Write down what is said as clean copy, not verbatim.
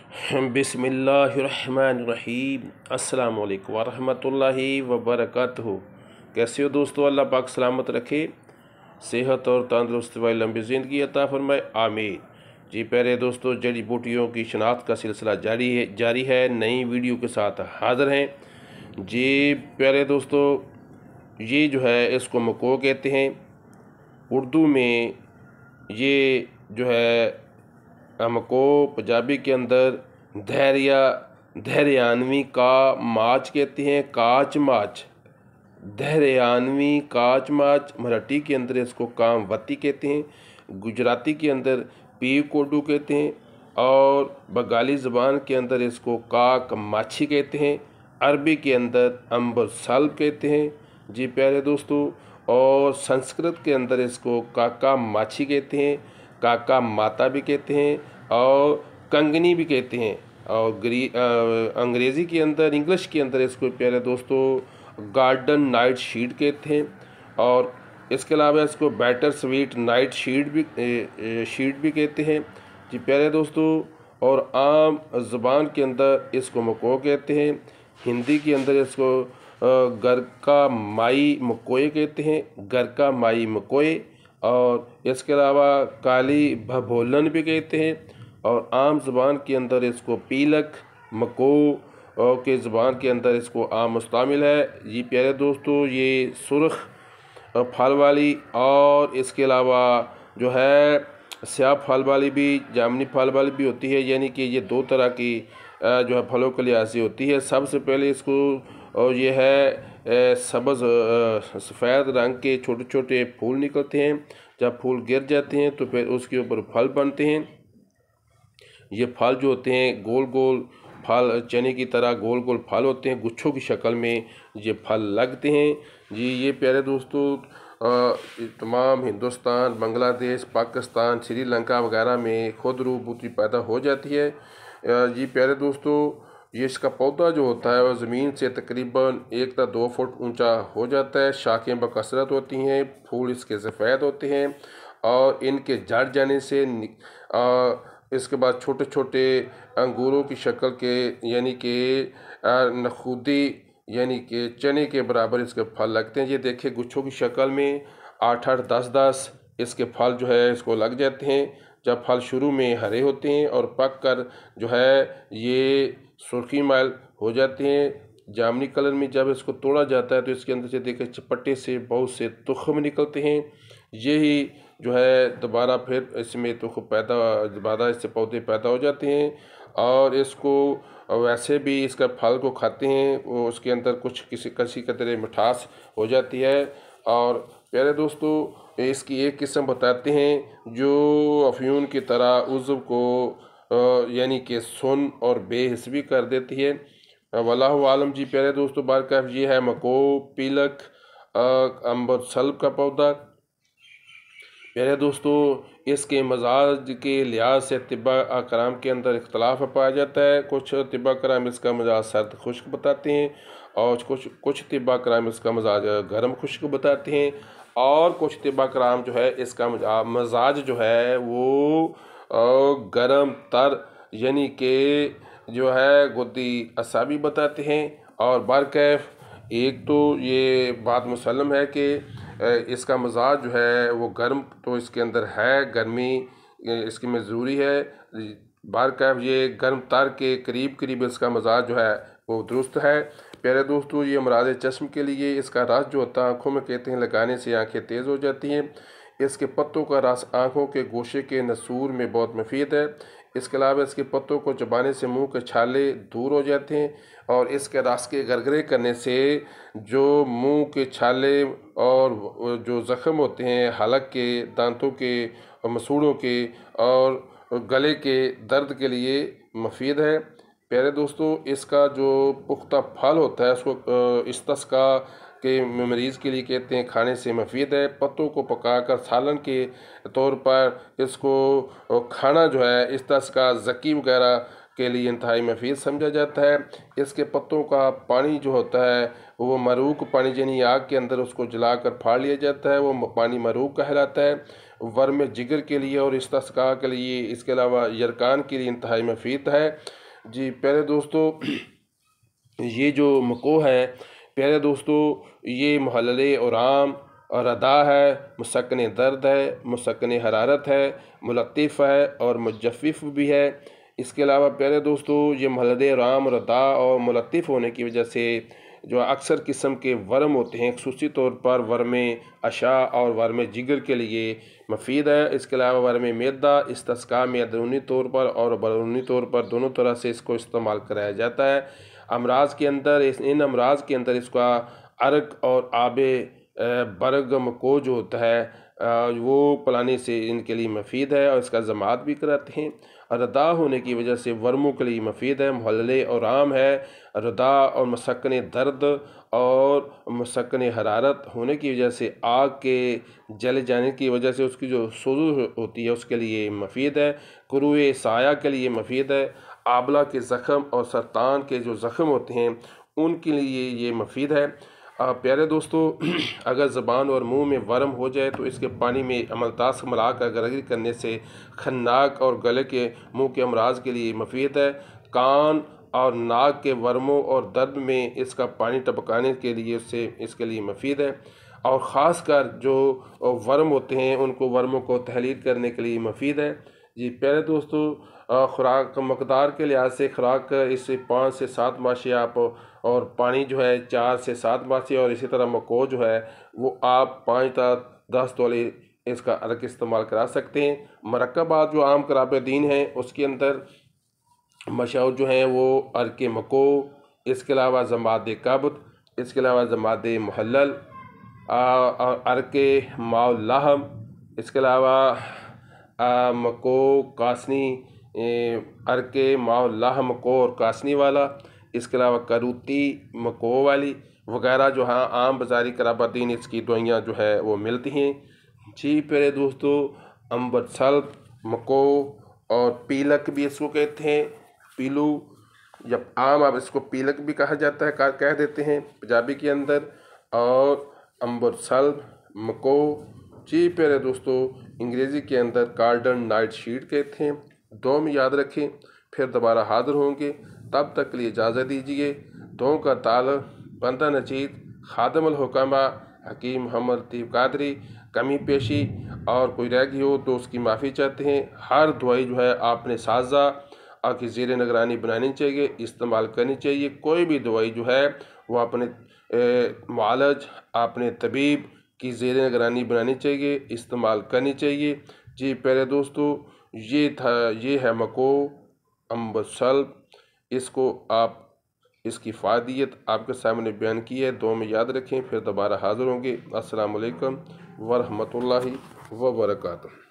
बिस्मिल्लाहिर्रहमानिर्रहीम। अस्सलाम वालेकुम वरहमतुल्लाहि वबरकातुहू। कैसे हो दोस्तों? अल्लाह पाक सलामत रखे, सेहत और तंदुरुस्ती वाली लंबी ज़िंदगी अता फरमाए, आमीन। जी प्यारे दोस्तों, जड़ी बूटियों की शनाख्त का सिलसिला जारी है। नई वीडियो के साथ हाज़िर हैं। जी प्यारे दोस्तों, ये जो है इसको मको कहते हैं। उर्दू में ये जो है हमको पंजाबी के अंदर धैर्यान्वी का माच कहते हैं, काच माच। धैर्यान्वी काच माच। मराठी के अंदर इसको कामवती कहते हैं, गुजराती के अंदर पी कोडू कहते हैं और बंगाली ज़बान के अंदर इसको काक माछी कहते हैं। अरबी के अंदर अम्बर सल्ब कहते हैं। जी प्यारे दोस्तों, और संस्कृत के अंदर इसको काका माछी कहते हैं, काका माता भी कहते हैं और कंगनी भी कहते हैं। और अंग्रेज़ी के अंदर, इंग्लिश के अंदर इसको प्यारे दोस्तों गार्डन नाइट शीड कहते हैं। और इसके अलावा इसको बैटर स्वीट नाइट शीड भी कहते हैं। जी प्यारे दोस्तों, और आम ज़बान के अंदर इसको मको कहते हैं। हिंदी के अंदर इसको घर का माई मकोए कहते हैं, घर का माई मकोए। और इसके अलावा काली भभोलन भी कहते हैं। और आम ज़बान के अंदर इसको पीलक मको के ज़बान के अंदर इसको आम मुस्तामिल है। ये प्यारे दोस्तों, ये सुर्ख फल वाली और इसके अलावा जो है स्याह फल वाली भी, जामनी फल वाली भी होती है। यानी कि ये दो तरह की जो है फलों के लिहाज होती है। सबसे पहले इसको और ये है सब्ज़ सफ़ेद रंग के छोटे छोटे फूल निकलते हैं। जब फूल गिर जाते हैं तो फिर उसके ऊपर फल बनते हैं। ये फल जो होते हैं गोल गोल फल, चने की तरह गोल गोल फल होते हैं, गुच्छों की शक्ल में ये फल लगते हैं। जी ये प्यारे दोस्तों, तमाम हिंदुस्तान, बांग्लादेश, पाकिस्तान, श्रीलंका वगैरह में खुद रूबूती पैदा हो जाती है। जी प्यारे दोस्तों, ये इसका पौधा जो होता है वह ज़मीन से तकरीबन 1 से 2 फुट ऊंचा हो जाता है। शाखें बकसरत होती हैं, फूल इसके सफ़ेद होते हैं और इनके झड़ जाने से इसके बाद छोटे छोटे अंगूरों की शक्ल के, यानी कि नखूदी, यानी कि चने के बराबर इसके फल लगते हैं। ये देखिए गुच्छों की शक्ल में 8-8, 10-10 इसके फल जो है इसको लग जाते हैं। जब फल शुरू में हरे होते हैं और पक कर जो है ये सुर्खी माइल हो जाते हैं, जामनी कलर में। जब इसको तोड़ा जाता है तो इसके अंदर से देखिए चपट्टे से बहुत से तुख्म निकलते हैं। यही जो है दोबारा फिर इसमें दोबारा इससे पौधे पैदा हो जाते हैं और इसको वैसे भी इसका फल को खाते हैं, वो उसके अंदर कुछ किसी कतरे मिठास हो जाती है। और प्यारे दोस्तों, इसकी एक किस्म बताते हैं जो अफ्यून की तरह उज़्व को यानी कि सुन और बेहिस भी कर देती है। वल्लाहु आलम। जी प्यारे दोस्तों, बारकाफ ये है मको पीलक अम्बर सल्ब का पौधा। प्यारे दोस्तों, इसके मजाज के लिहाज से तिब्बा कराम के अंदर इख्तलाफ पाया जाता है। कुछ तिब्बा कराम इसका मजाज सर्द खुश्क बताते हैं और कुछ तिब्बा कराम इसका मजाज गर्म खुश्क बताते हैं और कुछ तिब्बा कराम जो है इसका मजाज जो है वो गर्म तर, यानी कि जो है गुद्दी असाबी बताते हैं। और बारकैफ एक तो ये बात मुसल्लम है कि इसका मजाज जो है वो गर्म तो इसके अंदर है, गर्मी इसकी में ज़रूरी है। बारकैफ ये गर्म तर के करीब करीब इसका मजाज जो है वो दुरुस्त है। प्यारे दोस्तों, ये अमराज़ चश्म के लिए इसका रस जो होता है आँखों में कहते हैं लगाने से आँखें तेज़ हो जाती हैं। इसके पत्तों का रस आँखों के गोशे के नसूर में बहुत मुफीद है। इसके अलावा इसके पत्तों को चबाने से मुंह के छाले दूर हो जाते हैं और इसके रस के गरगरे करने से जो मुंह के छाले और जो ज़ख़म होते हैं हलक के, दांतों के, मसूड़ों के और गले के दर्द के लिए मुफीद है। प्यारे दोस्तों, इसका जो पुख्ता फल होता है उसको इस्तिस्का के मरीज़ के लिए कहते हैं खाने से मुफीद है। पत्तों को पकाकर सालन के तौर पर इसको खाना जो है इस्तिस्का ज़की वगैरह के लिए इंतहाई मुफीद समझा जाता है। इसके पत्तों का पानी जो होता है वो मरूक पानी, यानी आग के अंदर उसको जलाकर फाड़ लिया जाता है, वो पानी मरूक कहलाता है। वर्म जिगर के लिए और इस्तिस्का के लिए, इसके अलावा यरकान के लिए इंतहाई मुफीद है। जी प्यारे दोस्तों, ये जो मको है प्यारे दोस्तों, ये मुहल्ले और आम और अदा है, मुसक्किन दर्द है, मुसक्किन हरारत है, मुलत्तिफ़ है और मुजफ़्फ़िफ़ भी है। इसके अलावा प्यारे दोस्तों, ये मुहल्ले और आम और अदा और मुलत्तिफ़ होने की वजह से जो अक्सर किस्म के वर्म होते हैं, ख़ुसूसी तौर पर वर्म अशा और वर्म जिगर के लिए मुफीद है। इसके अलावा वर्म मैदा इस्तिस्का में अंदरूनी तौर पर और बैरूनी तौर पर दोनों तरह से इसको इस्तेमाल कराया जाता है। अमराज के अंदर इन अमराज के अंदर इसका अर्क और आबे बर्ग मको जो होता है वो पिलाने से इनके लिए मुफीद है और इसका जमात भी कराते हैं। रदा होने की वजह से वर्मों के लिए मुफीद है, मुहल्ले और आम है। रदा और मुसक्किन दर्द और मुसक्किन हरारत होने की वजह से आग के जल जाने की वजह से उसकी जो सोजश होती है उसके लिए मुफीद है। कुरुए साया के लिए मुफीद है। आबला के ज़ख़म और सरतान के जो ज़ख़म होते हैं उनके लिए ये मुफीद है। प्यारे दोस्तों, अगर ज़बान और मुंह में वर्म हो जाए तो इसके पानी में अमलतास मिलाकर गरगरी करने से खन्नाक और गले के मुंह के अमराज के लिए मुफीद है। कान और नाक के वर्मों और दर्द में इसका पानी टपकाने के लिए उससे इसके लिए मुफीद है। और ख़ास कर जो वर्म होते हैं उनको वर्मों को तहलील करने के लिए मुफीद है। जी प्यारे दोस्तों, खुराक मकदार के लिहाज से खुराक इससे 5 से 7 माशे आप और पानी जो है 4 से 7 माशे और इसी तरह मको जो है वो आप 5 से 10 तोले इसका अर्क इस्तेमाल करा सकते हैं। मरकबात जो आम कराब दीन है उसके अंदर मशहूर जो हैं वो अर्क मको, इसके अलावा जमात कब्द, इसके अलावा जमात मुहल्लल और अर्क माउल्लाहम, इसके अलावा मको कासनी, अर्क माउल्लाह मको और कासनी वाला, इसके अलावा करूती मको वाली वगैरह जो हाँ आम बाज़ारी कराबादीन इसकी दवाइयाँ जो है वो मिलती हैं। जी प्यारे दोस्तों, अम्बर सल्ब, मको और पीलक भी इसको कहते हैं, पीलू, जब आम अब इसको पीलक भी कहा जाता है, कह देते हैं पंजाबी के अंदर, और अम्बर सल्ब, मको। जी प्यारे दोस्तों, अंग्रेज़ी के अंदर कार्डन नाइट शीट कहते हैं। दो में याद रखें, फिर दोबारा हाजिर होंगे, तब तक के लिए इजाज़त दीजिए। दो का ताल बंदा नजीद खादमुल हुकामा हकीम मोहम्मद लतीफ़ कादरी। कमी पेशी और कोई रह गई हो तो उसकी माफ़ी चाहते हैं। हर दवाई जो है आपने साजा आपकी ज़ेर निगरानी बनानी चाहिए, इस्तेमाल करनी चाहिए। कोई भी दवाई जो है वो अपने मुआलज अपने तबीब की ज़ेर निगरानी बनानी चाहिए, इस्तेमाल करनी चाहिए। जी प्यारे दोस्तों, ये है मको अम्बर सल्ब। इसको आप इसकी फ़ायदियत आपके सामने बयान की है, दो में याद रखें, फिर दोबारा हाज़िर होंगे। अस्सलामु अलैकुम व रहमतुल्लाहि व बरकातुहू।